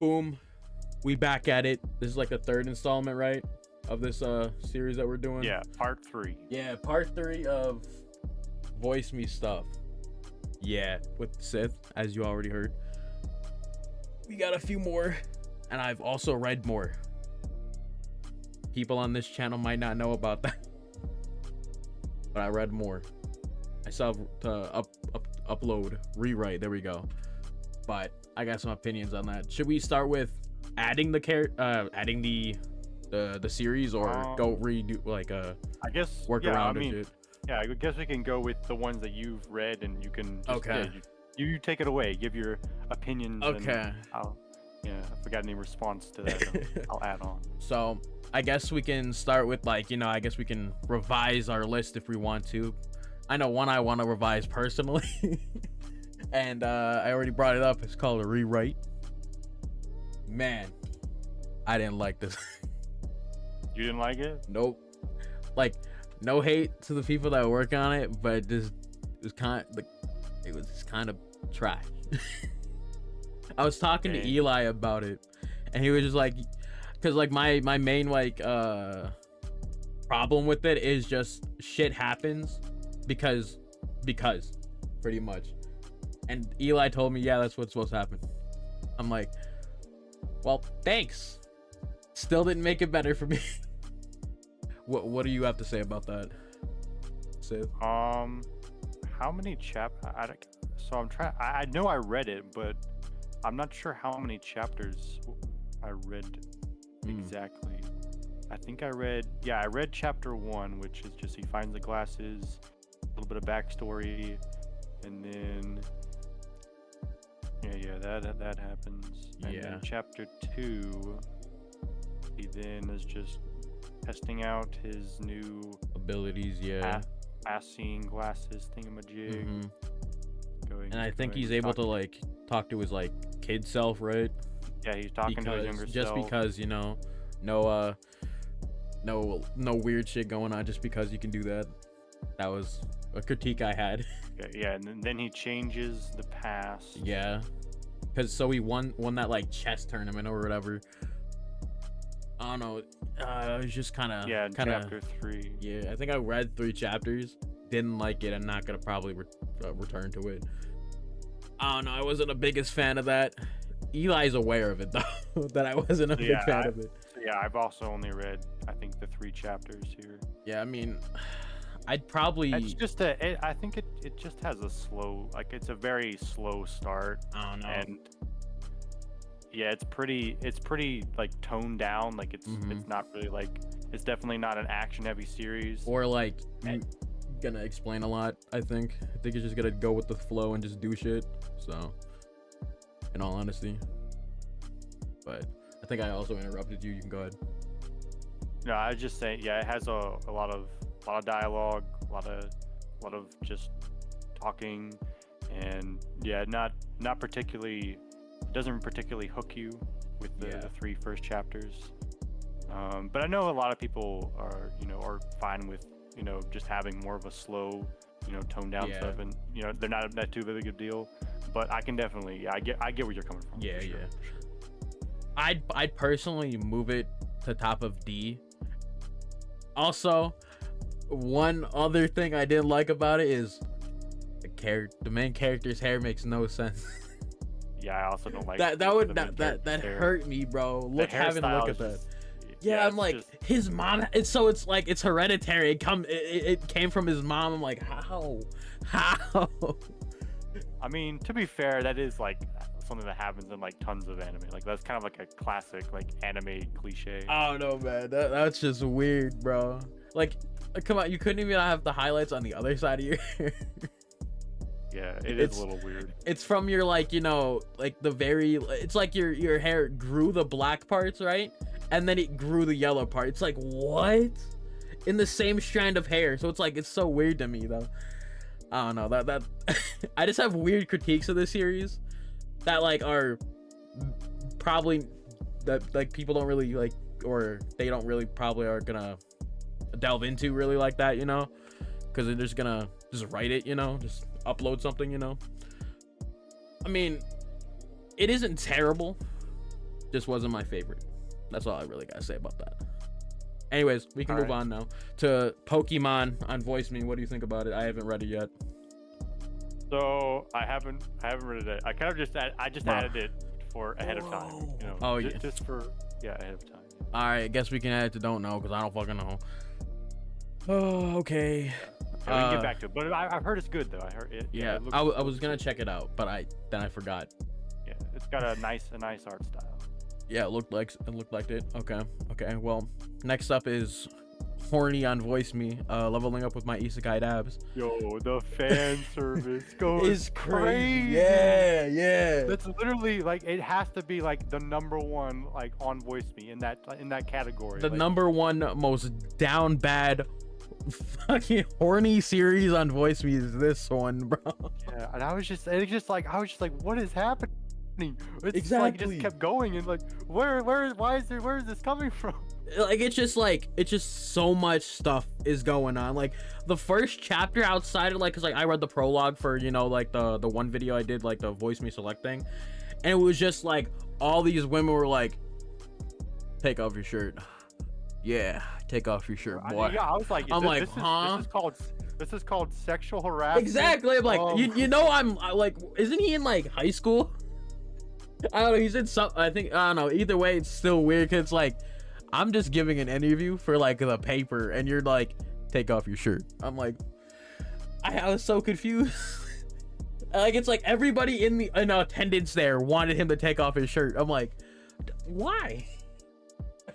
Boom, we back at it. This is like a third installment, right, of this series that we're doing. Yeah, part 3. Yeah, part 3 of Voice Me stuff. Yeah, with Sith, as you already heard. We got a few more, and I've also read more. People on this channel might not know about that, but I read more. I still have to upload, rewrite. There we go. But I got some opinions on that. Should we start with adding the adding the series, or go redo I guess work around and shit? Yeah, I guess we can go with the ones that you've read, and you can just, Okay. Yeah, you take it away. Give your opinions. Okay. And if we got any response to that, I'll add on. So I guess we can start with I guess we can revise our list if we want to. I know one I want to revise personally, and I already brought it up. It's called a rewrite. Man, I didn't like this. You didn't like it? Nope. Like, no hate to the people that work on it, but it was kind of trash. I was talking to Eli about it, and he was just like, because my main problem with it is just shit happens because pretty much. And Eli told me, yeah, that's what's supposed to happen. I'm like, well, thanks. Still didn't make it better for me. What do you have to say about that, Sith? How many So I'm trying. I know I read it, but I'm not sure how many chapters I read exactly. I think I read chapter 1, which is just he finds the glasses, a little bit of backstory, and then that happens. And then chapter 2, he then is just testing out his new abilities, passing glasses thingamajig. And I think he's able to talk to his kid self, right? Yeah, he's talking to his younger self. Just because, no weird shit going on, just because you can do that. That was a critique I had. Yeah, and then he changes the past. Yeah, because he won that chess tournament or whatever. I don't know. It was just kind of chapter 3. Yeah, I think I read 3 chapters, didn't like it. I'm not gonna probably return to it. I don't know. I wasn't the biggest fan of that. Eli's aware of it though, that I wasn't a big fan of it. Yeah, I've also only read, I think, the 3 chapters here. Yeah, I mean, I'd probably. It's just I think it just has a slow, it's a very slow start. I don't know. And yeah, it's pretty toned down. It's not really it's definitely not an action heavy series. Or gonna explain a lot. I think it's just gonna go with the flow and just do shit. So, in all honesty, but I think I also interrupted you. You can go ahead. No, I was just saying. Yeah, it has a lot of dialogue, a lot of just talking, and not particularly. Doesn't particularly hook you with the 3 first chapters. But I know a lot of people are fine with just having more of a slow, toned down stuff, and they're not that too big a deal. But I can definitely I get where you're coming from. Yeah, sure. I'd personally move it to top of D. Also, one other thing I didn't like about it is the main character's hair makes no sense. Yeah, I also don't like that hurt me, bro. Having a look at that. Yeah, I'm like, his mom. It's hereditary. It came from his mom. I'm like, how? I mean, to be fair, that is something that happens in tons of anime. That's kind of a classic anime cliche. I don't know, man. That's just weird, bro. Come on, you couldn't even have the highlights on the other side of your hair. Yeah, it's a little weird. It's from your it's like your hair grew the black parts, right? And then it grew the yellow part. It's like, what? In the same strand of hair. So it's so weird to me though. I don't know. That I just have weird critiques of this series that are probably that people don't really or they don't really probably are gonna delve into really like that, because they're just gonna just write it, just upload something, I mean, it isn't terrible. just wasn't my favorite. That's all I really gotta say about that. Anyways, we can move on now to Pokemon on Voice Me. What do you think about it? I haven't read it yet. So I haven't read it. I kind of just added it for ahead of time. You know, Oh, just for ahead of time. All right, I guess we can add it to don't know because I don't fucking know. Oh, okay. Yeah, we can get back to it, but I've heard it's good though. I heard it. Yeah, it I was gonna check it out, but I forgot. Yeah, it's got a nice art style. Yeah, it looked like it. Okay. Well, next up is Horny on Voice Me. Leveling up with my isekai dabs. Yo, the fan service goes crazy. Yeah. That's literally like it has to be like the #1 like on Voice Me in that category. The like, #1 most down bad fucking horny series on Voice Me is this one, bro. Yeah, and I was just like, what is happening? It's Exactly. like, it just kept going and like, where is this coming from? Like it's just so much stuff is going on. Like the first chapter outside of like, cause like I read the prologue for, you know, like the one video I did, like the Voice Me Select thing, and it was just like all these women were like, take off your shirt. Yeah, take off your shirt, boy. I was like, huh? This is called sexual harassment. Exactly. I'm like, you know, I'm like, isn't he in like high school? I don't know. He's in some. I don't know. Either way, it's still weird. Cause it's like, I'm just giving an interview for like the paper, and you're like, take off your shirt. I'm like, I was so confused. Like it's like everybody in attendance there wanted him to take off his shirt. I'm like, why?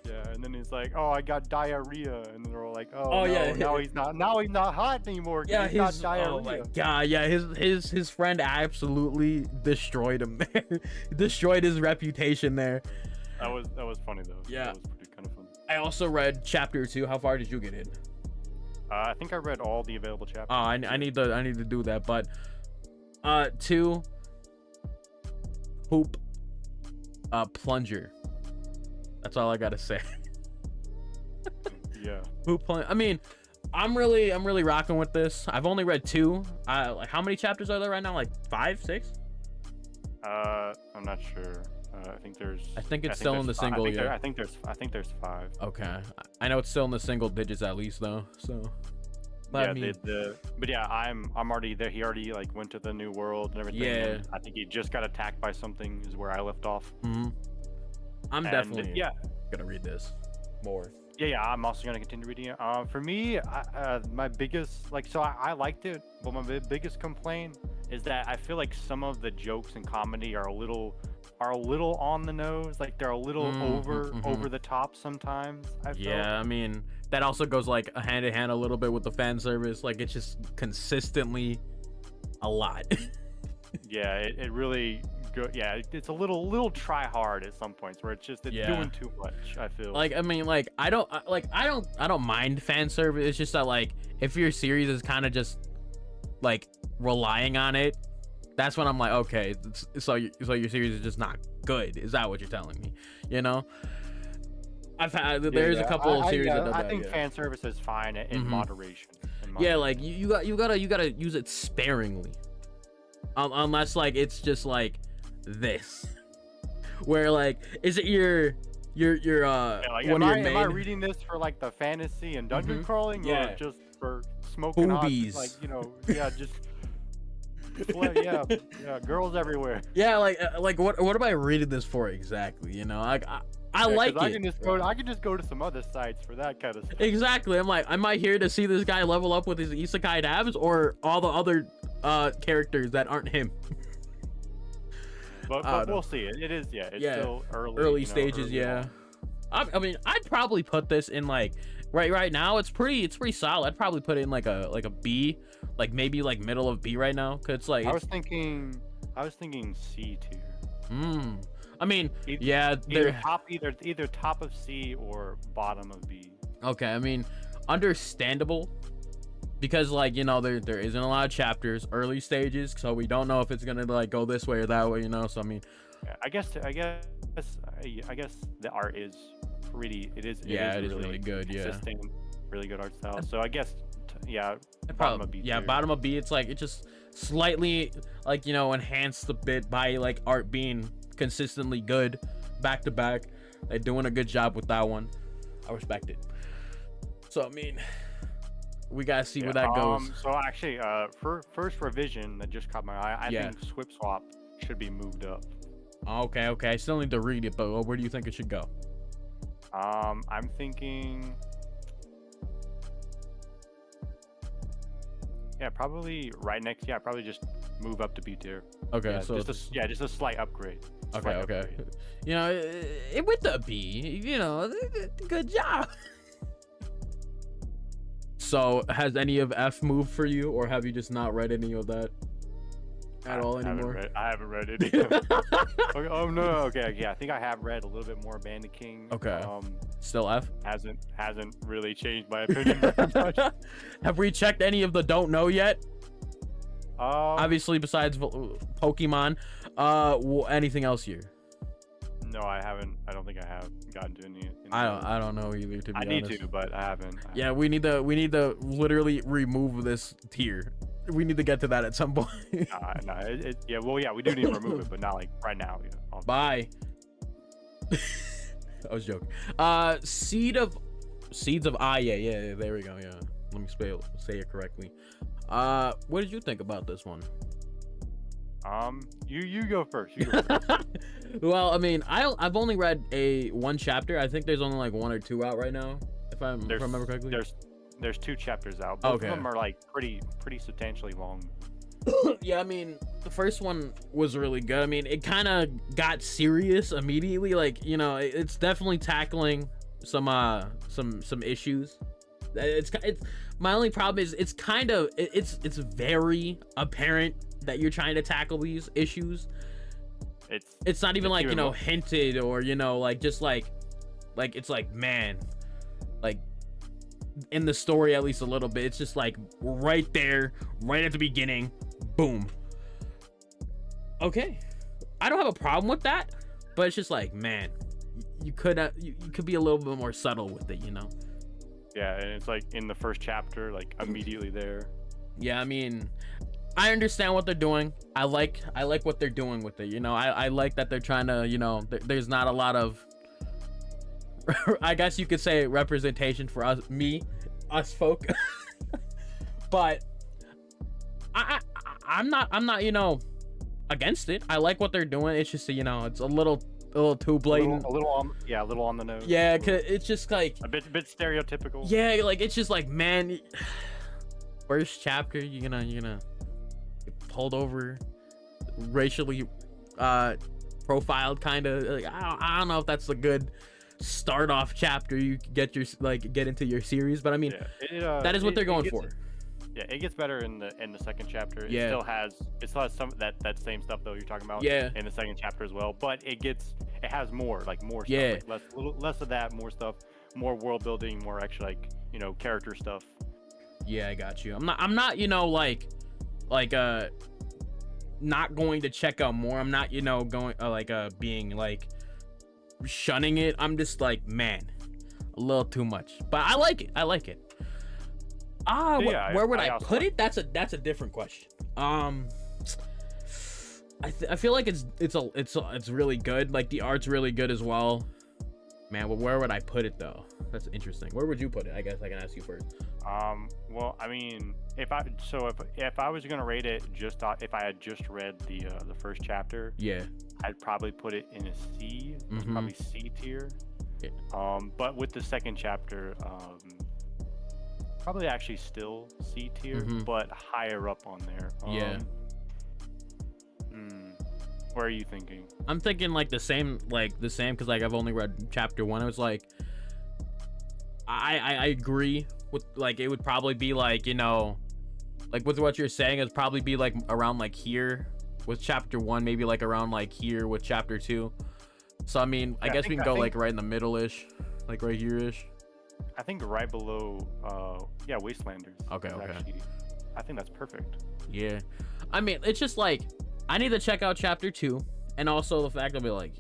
Yeah, and then he's like, "Oh, I got diarrhea," and then they're all like, "Oh, no, yeah, now he's not hot anymore. Yeah, he's got diarrhea." Oh my god, yeah, his friend absolutely destroyed him there, destroyed his reputation there. That was funny though. Yeah, that was pretty kind of funny. I also read chapter 2. How far did you get in? I think I read all the available chapters. Oh, I need to do that, but 2 hoop plunger. That's all I gotta say. Yeah. Hoop plunger. I mean, I'm really rocking with this. I've only read 2. Like how many chapters are there right now? Like 5, 6? I'm not sure. I think it's still in the single. I think there's 5. Okay. I know it's still in the single digits at least though. So. But yeah, I'm already there. He already like went to the new world and everything. Yeah. And I think he just got attacked by something. Is where I left off. Mm-hmm. I'm definitely gonna read this more. Yeah, I'm also gonna continue reading it. For me, my biggest I liked it, but my biggest complaint is that I feel like some of the jokes and comedy are a little on the nose. Like they're a little over the top sometimes. I mean that also goes like hand in hand a little bit with the fan service. Like it's just consistently a lot. Yeah, it really. Yeah, it's a little try hard at some points where it's doing too much. I feel like I mean like I don't mind fan service. It's just that like if your series is kind of just like relying on it, that's when I'm like, okay, so your series is just not good. Is that what you're telling me? You know, there's a couple of series that do that. I think fan service is fine in moderation. Yeah, like you gotta use it sparingly, unless like it's just like this where like is it your like, am I reading this for like the fantasy and dungeon crawling or just for smoking boobies? Like just girls everywhere. Yeah, like what am I reading this for exactly? You know, like I like it. I can just go to some other sites for that kind of stuff. Exactly. I'm like, am I here to see this guy level up with his isekai dabs or all the other characters that aren't him? But we'll see. It is, it's still early stages. I mean, I'd probably put this in like right now. It's pretty solid. I'd probably put it in like a B, like maybe like middle of B right now. Cause it's like I was thinking C tier. I mean, either top of C or bottom of B. Okay, I mean, understandable. Because like, you know, there isn't a lot of chapters, early stages, so we don't know if it's gonna like go this way or that way, you know. So I mean, I guess the art is pretty. It is really good. Really good art style. So I guess bottom of B. Yeah, bottom of B. It's like it just slightly like, you know, enhanced a bit by like art being consistently good. back to back. They're doing a good job with that one. I respect it. So I mean, we gotta see where that goes. So actually, for first revision that just caught my eye, I think Swip Swap should be moved up. Okay. I still need to read it, but where do you think it should go? I'm thinking, probably right next. Yeah, probably just move up to B tier. Okay, yeah, so just a slight upgrade. Okay. Upgrade. You know, it with the B. You know, good job. So, has any of F moved for you, or have you just not read any of that at all anymore? I haven't read any. Okay, oh no. Okay. Yeah, I think I have read a little bit more Bandit King. Okay. Still F. Hasn't really changed my opinion very much. Have we checked any of the don't know yet? Obviously, besides Pokemon, anything else here? No, I haven't. I don't think I have gotten to any. I don't know either. To be honest, I need to, but I haven't. Yeah, we need to literally remove this tier. We need to get to that at some point. Yeah, well, yeah, we do need to remove it, but not like right now. Yeah. Bye. I was joking. Seeds of yeah, there we go. Yeah, let me say it correctly. What did you think about this one? You go first. You go first. Well, I mean, I've only read one chapter. I think there's only like 1 or 2 out right now, if I remember correctly. There's 2 chapters out. Both of them are like pretty substantially long. Yeah, I mean, the first one was really good. I mean, it kind of got serious immediately. Like, you know, it's definitely tackling some issues. It's my only problem is it's very apparent that you're trying to tackle these issues. It's not even like, you know, hinted, or, you know, like just like it's like, man, like in the story at least a little bit, it's just like right there, right at the beginning, boom. Okay, I don't have a problem with that, but it's just like, man, you could be a little bit more subtle with it, you know. Yeah, and it's like in the first chapter, like immediately there. Yeah, I mean, I understand what they're doing. I like what they're doing with it, you know. I like that they're trying to, you know, there's not a lot of I guess you could say representation for us folk. But I'm not, you know, against it. I like what they're doing. It's just, you know, it's a little too blatant. A little on the nose. Yeah, cause it's just like a bit stereotypical. Yeah, like it's just like, man, first chapter, you're gonna get pulled over, racially profiled, kind of. Like, I don't know if that's a good start off chapter. You get into your series, but I mean, that is what they're going for. Yeah, it gets better in the second chapter. It still has some that same stuff though you're talking about. Yeah. In the second chapter as well, but it has more stuff. Yeah. Like less of that, more stuff, more world building, more actually like, you know, character stuff. Yeah, I got you. I'm not, you know, like not going to check out more. I'm not, you know, going being like shunning it. I'm just like, man, a little too much, but I like it. Where would I put it? That's a different question. I feel like it's really good. Like the art's really good as well. Man, well, where would I put it though? That's interesting. Where would you put it? I guess I can ask you first. Well, I mean, if I was gonna rate it if I had just read the first chapter, yeah, I'd probably put it in a C, probably C tier. Yeah. But with the second chapter, probably actually still C tier, but higher up on there. Yeah. What are you thinking? I'm thinking like the same, because like I've only read chapter 1. It was like, I agree with, like, it would probably be like, you know, like with what you're saying, it'd probably be like around like here with chapter 1, maybe like around like here with chapter 2. So I mean, I guess we can go like right in the middle-ish, like right here-ish. I think right below Wastelanders. Okay. Actually, I think that's perfect. Yeah, I mean, it's just like I need to check out chapter 2, and also the fact of it, like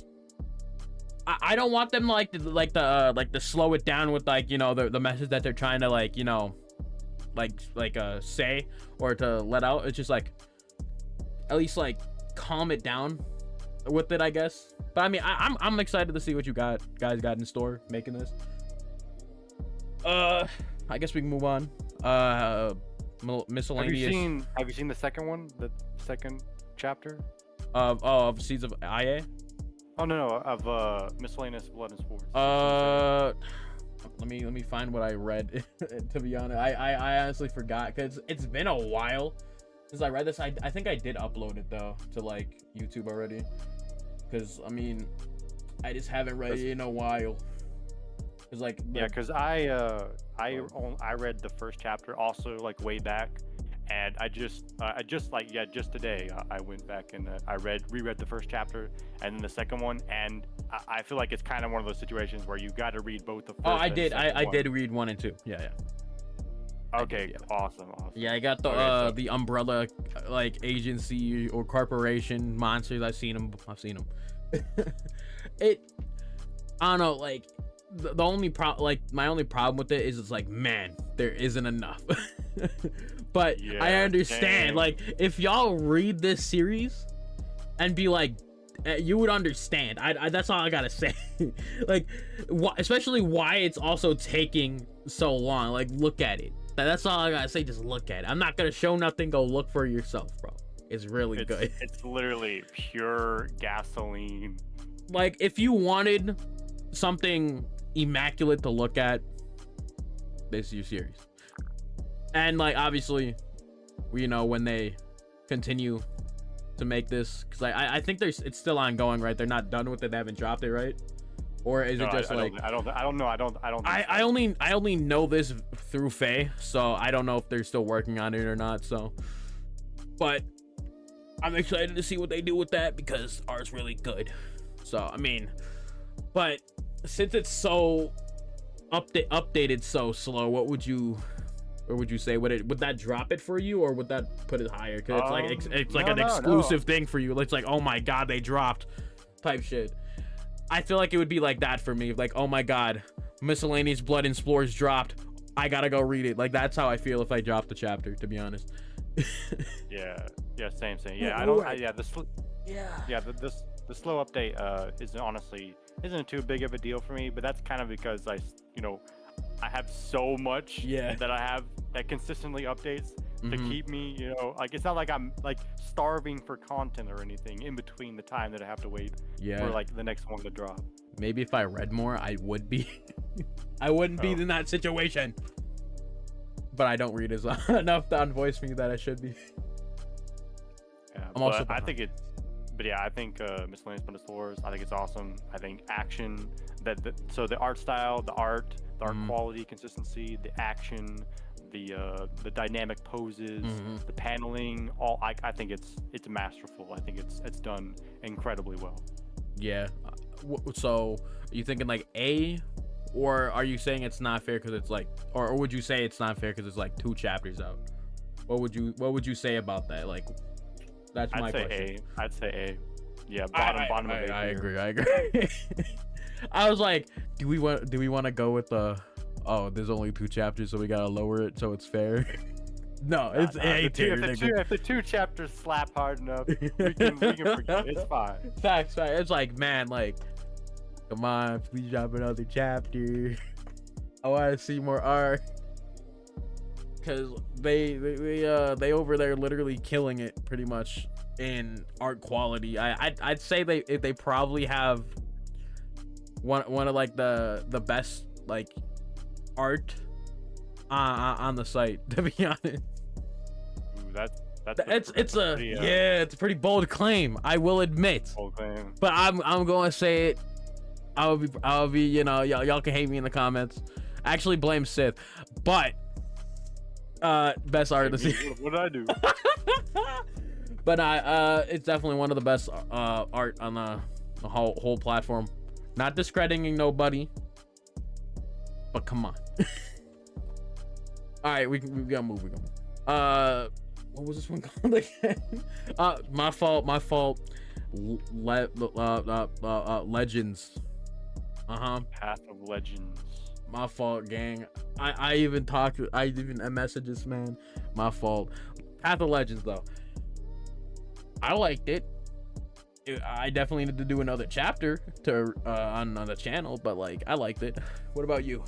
I don't want them to slow it down with, like, you know, the message that they're trying to, like, you know, say or to let out. It's just like, at least like calm it down with it, I guess. But I mean, I'm excited to see what you guys got in store making this. I guess we can move on. Miscellaneous. Have you seen the second one? The second chapter? Of Seeds of IA? Oh no, of Miscellaneous Blood and Spores. Let me find what I read. To be honest, I honestly forgot because it's been a while since I read this. I think I did upload it though to like YouTube already. Because I mean, I just haven't read it in a while. Cause like because I read the first chapter also like way back, and I just today I went back and I reread the first chapter and then the second one, and I feel like it's kind of one of those situations where you got to read both the first. Oh, I did read 1 and 2. Yeah. Okay, awesome. Yeah, I got the umbrella like agency or corporation monsters. I've seen them. I don't know, like the only my only problem with it is it's like, man, there isn't enough. But yeah, I understand. Dang. Like if y'all read this series and be like, you would understand. I that's all I gotta say. Like, especially why it's also taking so long. Like, look at it. That's all I gotta say. Just look at it. I'm not gonna show nothing. Go look for yourself, bro. It's really good. It's literally pure gasoline. Like, if you wanted something immaculate to look at, this is your series. And like, obviously, when they continue to make this, because I think it's still ongoing, right? They're not done with it. They haven't dropped it, right? Or is it just I don't know. I only know this through Faye, so I don't know if they're still working on it or not. So, but I'm excited to see what they do with that because art's really good. So I mean, but since it's so updated so slow, what would you say? Would that drop it for you, or would that put it higher? Because it's like an exclusive thing for you. It's like, oh my god, they dropped type shit. I feel like it would be like that for me. Like, oh my god, Miscellaneous Blood and Spores dropped. I gotta go read it. Like, that's how I feel if I drop the chapter, to be honest. Yeah, same. Yeah, the slow update isn't too big of a deal for me. But that's kind of because I have so much that I have that consistently updates to keep me, like, it's not like I'm like starving for content or anything in between the time that I have to wait for like the next one to drop. Maybe if I read more, I would be. I wouldn't be in that situation. But I don't read as enough on VOYCEME that I should be. Yeah, I think Miscellaneous Blood and Spores, I think it's awesome. I think action, so the art style, the art quality, consistency, the action, the dynamic poses, the paneling, all I think it's masterful. I think it's done incredibly well. Yeah. So are you thinking like A, or are you saying it's not fair because it's like, or would you say it's not fair because it's like 2 chapters out? What would you say about that? Like, that's my question. I'd say A. Yeah, bottom of A. I agree. I was like, do we want to go with the? Oh, there's only 2 chapters, so we gotta lower it so it's fair. No, it's A tier. If the 2 chapters slap hard enough, we can forget. It's fine. Facts. It's like, man, like, come on, please drop another chapter. I want to see more art. Cause they over there literally killing it pretty much in art quality. I'd say they probably have one of like the best like art on the site, to be honest. Ooh, it's a pretty bold claim, I will admit. Bold claim. But I'm going to say it. I'll be y'all can hate me in the comments. I actually blame Sith, but best art of the season. What did I do? But it's definitely one of the best art on the whole platform. Not discrediting nobody, but come on. All right, we gotta move. What was this one called again? My fault. Legends. Path of Legends. My fault, gang. I even messaged this man. My fault. Path of Legends, though. I liked it. I definitely need to do another chapter to on the channel, but like I liked it. What about you?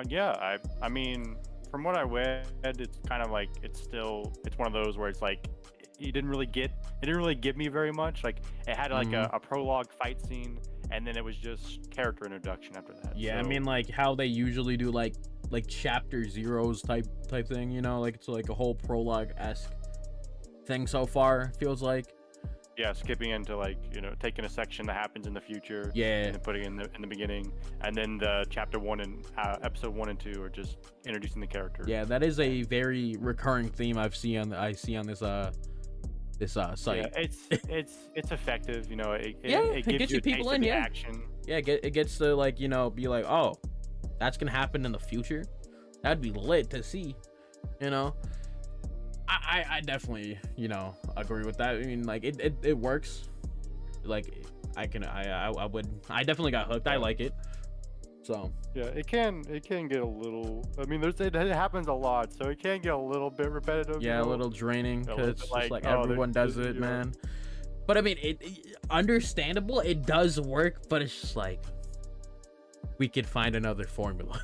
Yeah, I mean, from what I read, it's kind of like it's one of those where it's like it didn't really give me very much. Like it had like Mhm. a prologue fight scene, and then it was just character introduction after that. Yeah, I So mean like how they usually do like chapter zeros type thing, you know, like it's like a whole prologue-esque thing so far, feels like. yeah, skipping into like taking a section that happens in the future Yeah. and then putting it in the beginning, and then the chapter 1 and episode 1 and 2 are just introducing the character. Yeah, that is a very recurring theme I see on this site. Yeah, it's effective. Yeah, It it gives gets you you a people taste of in, the yeah. action. Yeah, it gets to like, be like, oh, that's gonna happen in the future. That'd be lit to see, you know. I definitely, agree with that. I mean, like it works. Like I definitely got hooked. I like it. So Yeah, it can get a little. I mean, it happens a lot, so it can get a little bit repetitive. yeah, a little draining A little because bit just like, like oh, everyone does it, man. But I mean, it understandable. It does work, but it's just like we could find another formula.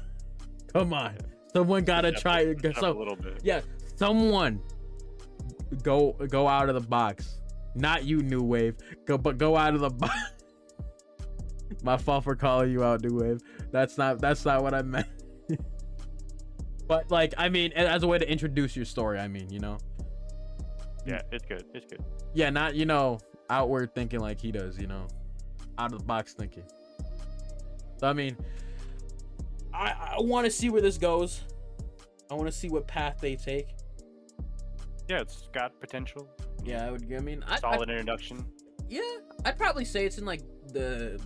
Come on, someone gotta try it. A little bit. Yeah, someone go out of the box. Not you, New Wave. Go out of the box. My fault for calling you out, New Wave. That's not what I meant. But like, I mean, as a way to introduce your story, I mean, Yeah, it's good. It's good. Yeah, not outward thinking like he does, out of the box thinking. So I mean, I want to see where this goes. I want to see what path they take. Yeah, it's got potential. Yeah, I mean, Solid introduction. Yeah, I'd probably say it's in like the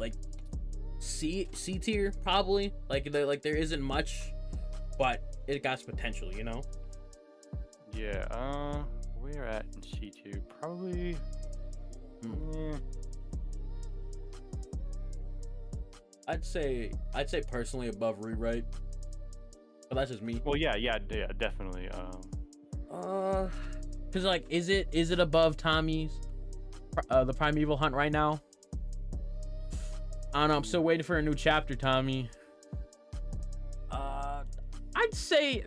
C tier probably. Like there isn't much, but it got potential, Yeah. Where at in C2? Probably. I'd say personally above Rewrite, but that's just me. Well, yeah, definitely. Cause like, is it above Tommy's the Primeval Hunt right now? I don't know. I'm still waiting for a new chapter, Tommy. I'd say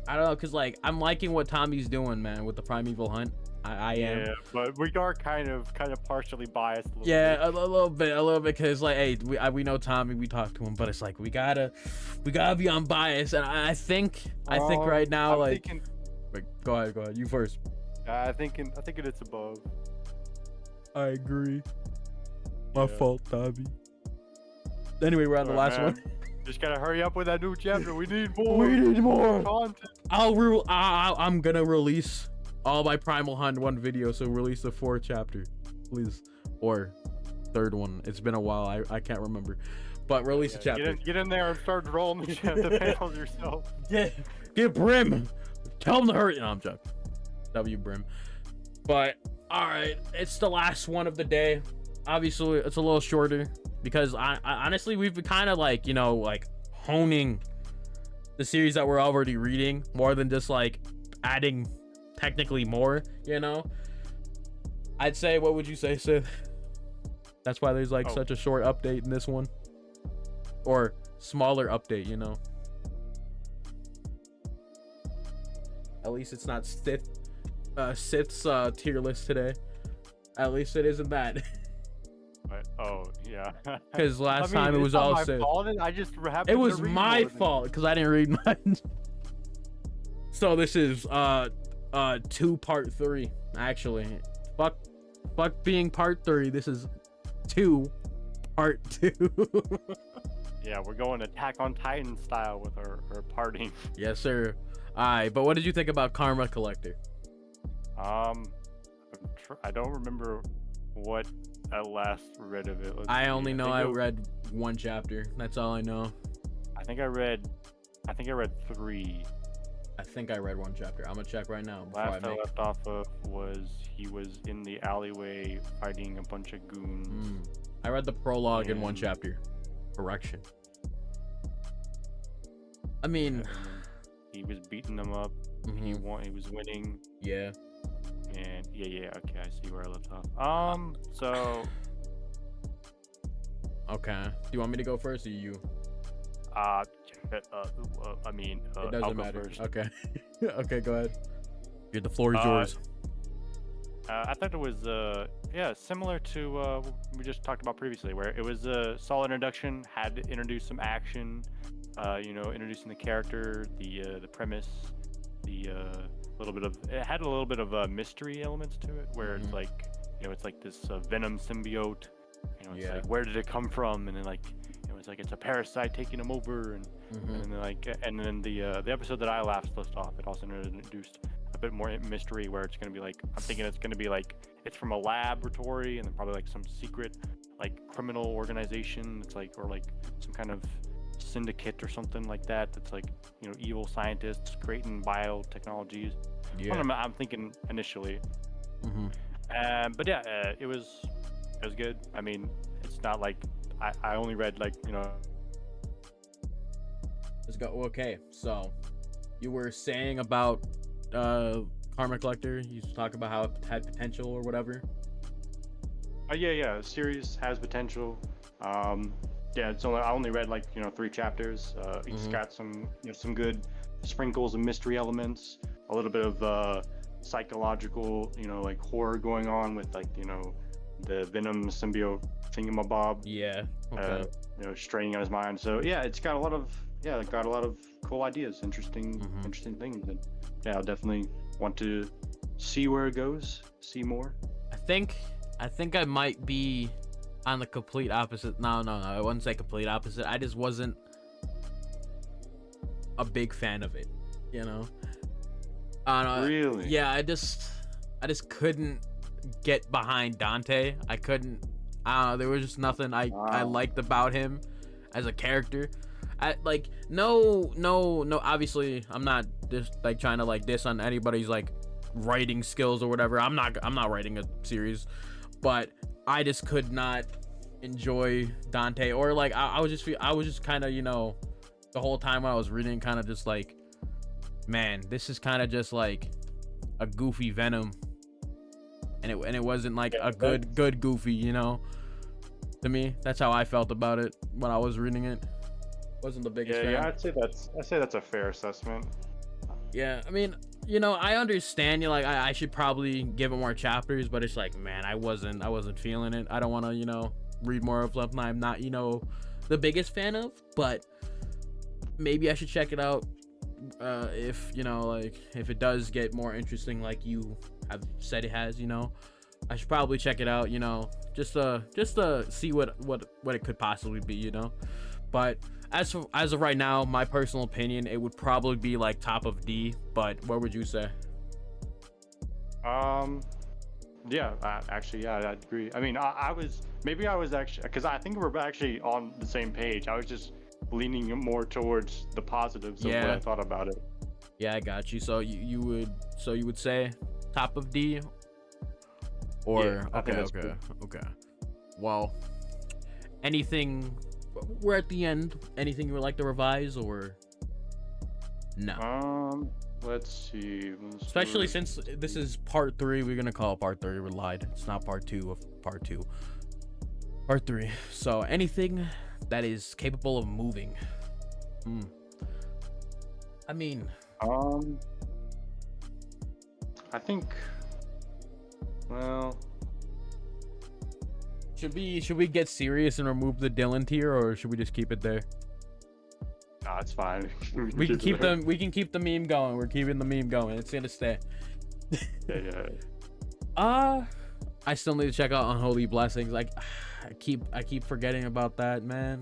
I don't know, cause like I'm liking what Tommy's doing, man, with the Primeval Hunt. I am. Yeah, but we are kind of partially biased. A little Yeah, bit. a little bit, cause like, hey, we know Tommy, we talked to him, but it's like we gotta be unbiased, and I think right now, I'm like, thinking, go ahead, you first. I think it's above. I agree. My Yeah. fault, Tommy. Anyway, we're on the last one. Just gotta hurry up with that new chapter. We need more. We need more content. I'm gonna release all my Primal Hunt one video, so release the 4th chapter, please, or 3rd one. It's been a while. I can't remember, but release a chapter. Get in there and start rolling the panels yourself. Get Brim. Tell him to hurry. No, I'm joking. W Brim. But all right, it's the last one of the day. Obviously, it's a little shorter because I honestly we've been kind of like honing the series that we're already reading more than just like adding technically more. I'd say, what would you say, Sith? That's why there's like such a short update in this one, or smaller update. At least it's not Sith's tier list today. At least it isn't that. Oh yeah. Because last time it was all Sith. I just happened It was to read my more than fault because I didn't read mine. So this is 2 part 3 actually. Fuck being part 3. This is 2 part 2. Yeah, we're going Attack on Titan style with our parting. Yes, sir. Alright, but what did you think about Karma Collector? I don't remember what I last read of it. I only know I read 1 chapter. That's all I know. I think I read 3. I think I read 1 chapter. I'm gonna check right now. Last I left off of was he was in the alleyway fighting a bunch of goons. I read the prologue in 1 chapter. Correction. I mean, He was beating them up. He was winning. Yeah. And yeah, okay, I see where I left off. So Okay. Do you want me to go first or you? uh, I mean, It I'll doesn't go matter. first. Okay. Okay, go ahead. The floor is Uh, yours. I thought it was yeah, similar to what we just talked about previously, where it was a solid introduction, had to introduce some action, introducing the character, the premise, the little bit of it had a little bit of mystery elements to it, where it's like it's like this Venom symbiote, it's Yeah. like where did it come from, and then like it's like it's a parasite taking him over, and then the episode that I last left off, it also introduced a bit more mystery, where it's going to be like, I'm thinking it's going to be like it's from a laboratory, and then probably like some secret like criminal organization. It's like, or like some kind of syndicate or something like that. That's like evil scientists creating biotechnologies. Yeah. I'm thinking initially. But yeah, it was good. I mean, it's not like I only read like Let's go. Okay, so you were saying about Karma Collector. You talk about how it had potential or whatever. yeah, the series has potential. Yeah, it's only I only read like 3 chapters. It's got some some good sprinkles of mystery elements, a little bit of psychological like horror going on with like the Venom symbiote thingamabob. Yeah. Okay. Straining on his mind. So yeah, it's got a lot of cool ideas, interesting things, and yeah, I'll definitely want to see where it goes, see more. I think I might be on the complete opposite. No, I wouldn't say complete opposite. I just wasn't a big fan of it. I don't know. Really? Yeah, I just couldn't get behind Dante. I couldn't. I don't know. There was just nothing I liked about him as a character. No. Obviously, I'm not just like trying to like diss on anybody's like writing skills or whatever. I'm not writing a series, but I just could not enjoy Dante, or like I was just kind of the whole time when I was reading, kind of just like, man, this is kind of just like a goofy Venom, and it wasn't like a good goofy, to me. That's how I felt about it when I was reading it. Wasn't the biggest fan. Yeah, I'd say that's a fair assessment. Yeah, I mean, I understand you, like I should probably give it more chapters, but it's like, man, I wasn't feeling it. I don't want to read more of something I'm not the biggest fan of, but maybe I should check it out if if it does get more interesting like you have said it has. I should probably check it out, just to see what it could possibly be, but as of right now, my personal opinion, it would probably be like top of D. But what would you say? Yeah, actually, yeah, I'd agree. I mean, I was actually, because I think we're actually on the same page. I was just leaning more towards the positives of what I thought about it. Yeah, I got you. So you would say top of D, or yeah, okay. Well, anything? We're at the end. Anything you would like to revise, or no? Let's see. Especially since this is part 3, we're gonna call it part 3. We lied. It's not part 2 of part 2. Part 3. So anything that is capable of moving. I mean. I think. Well. Should we get serious and remove the Dylan tier, or should we just keep it there? Nah, it's fine. We can keep the meme going. We're keeping the meme going. It's gonna stay. Yeah. I still need to check out Unholy Blessings. Like, I keep forgetting about that, man.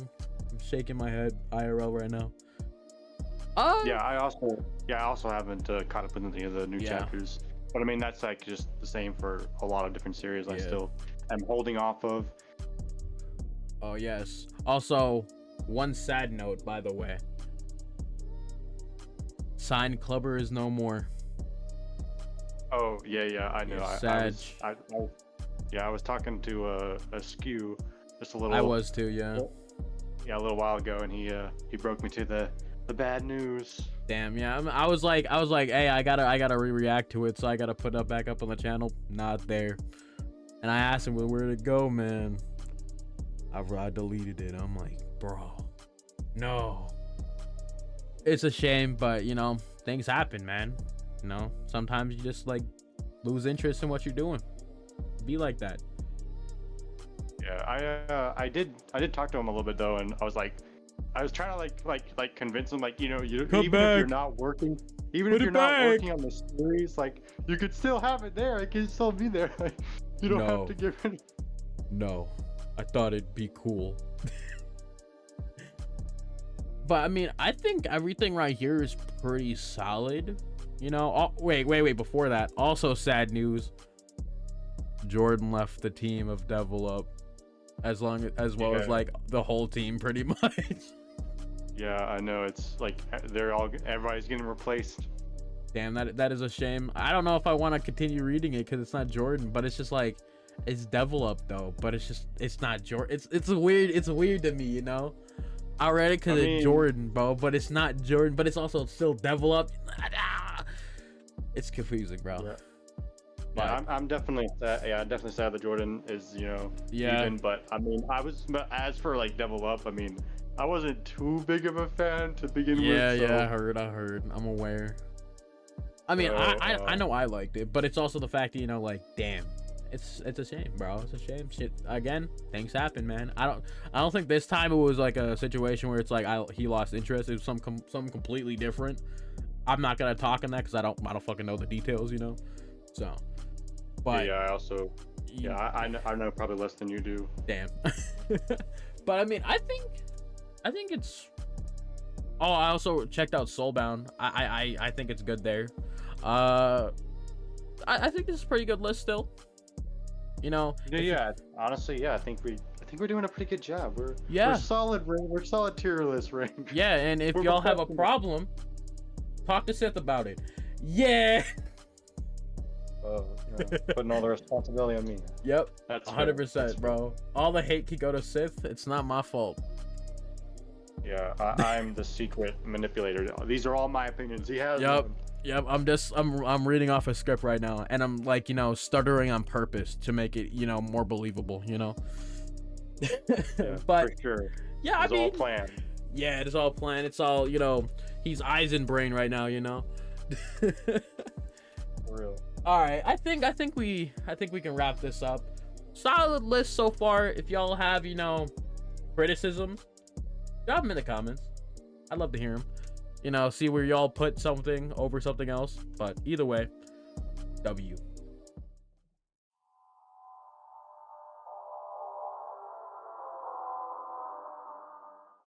I'm shaking my head IRL right now. Yeah, I also haven't caught up with any of the new chapters. But I mean, that's like just the same for a lot of different series. I still am holding off of. Oh yes. Also, one sad note, by the way. Signed Clubber is no more. Oh yeah, I know. I was talking to a skew just a little. I was too, yeah. Yeah, a little while ago, and he broke me to the The bad news. Damn, yeah. I was like, hey, I gotta react to it, so I gotta put it back up on the channel. Not there. And I asked him where'd it go, man. I deleted it. I'm like, bro, no. It's a shame, but you know, things happen, man. You know, sometimes you just like lose interest in what you're doing. Be like that. Yeah, I did talk to him a little bit though, and I was trying to like convince him, like, you know, even if you're not working, even if you're not working on the series, like you could still have it there. It can still be there. Like, you don't have to get rid of it. No, I thought it'd be cool. But I mean, I think everything right here is pretty solid. You know, wait. Before that, also sad news. Jordan left the team of Devil Up, as well as like the whole team, pretty much. Yeah, I know. It's like everybody's getting replaced. Damn, that is a shame. I don't know if I want to continue reading it because it's not Jordan, but it's just like it's Devil Up though. But it's not Jordan. It's weird to me, you know. I read it because it's Jordan, bro, but it's not Jordan, but it's also still Devil Up. It's confusing, bro. Yeah. Yeah, I'm definitely sad. Yeah, I'm definitely sad that Jordan is, you know, even. But I mean, but as for like Devil Up, I mean, I wasn't too big of a fan to begin with. So. Yeah, I heard. I'm aware. I mean, I know I liked it, but it's also the fact that, you know, like, damn. It's a shame, bro. It's a shame. Shit. Again, things happen, man. I don't think this time it was like a situation where it's like he lost interest. It was something completely different. I'm not gonna talk on that because I don't fucking know the details, you know. So, but yeah, I also I know probably less than you do. Damn. But I mean, I think it's. Oh, I also checked out Soulbound. I think it's good there. I think this is a pretty good list still. You know. Yeah. Honestly, yeah. I think we're doing a pretty good job. We're solid. We're solid tier list rank. Yeah, and if y'all have a problem, talk to Sith about it. Yeah. Putting all the responsibility on me. Yep. That's 100%, bro. All the hate could go to Sith. It's not my fault. Yeah, I'm the secret manipulator. These are all my opinions. He has. Yep. I'm reading off a script right now, and I'm like, you know, stuttering on purpose to make it, you know, more believable. You know. Yeah, but for sure. Yeah, it's all planned. Yeah, it is all planned. It's all, you know. He's eyes and brain right now. You know. For real. All right, I think we can wrap this up. Solid list so far. If y'all have, you know, criticisms, drop them in the comments. I'd love to hear them. You know, see where y'all put something over something else. But either way, W.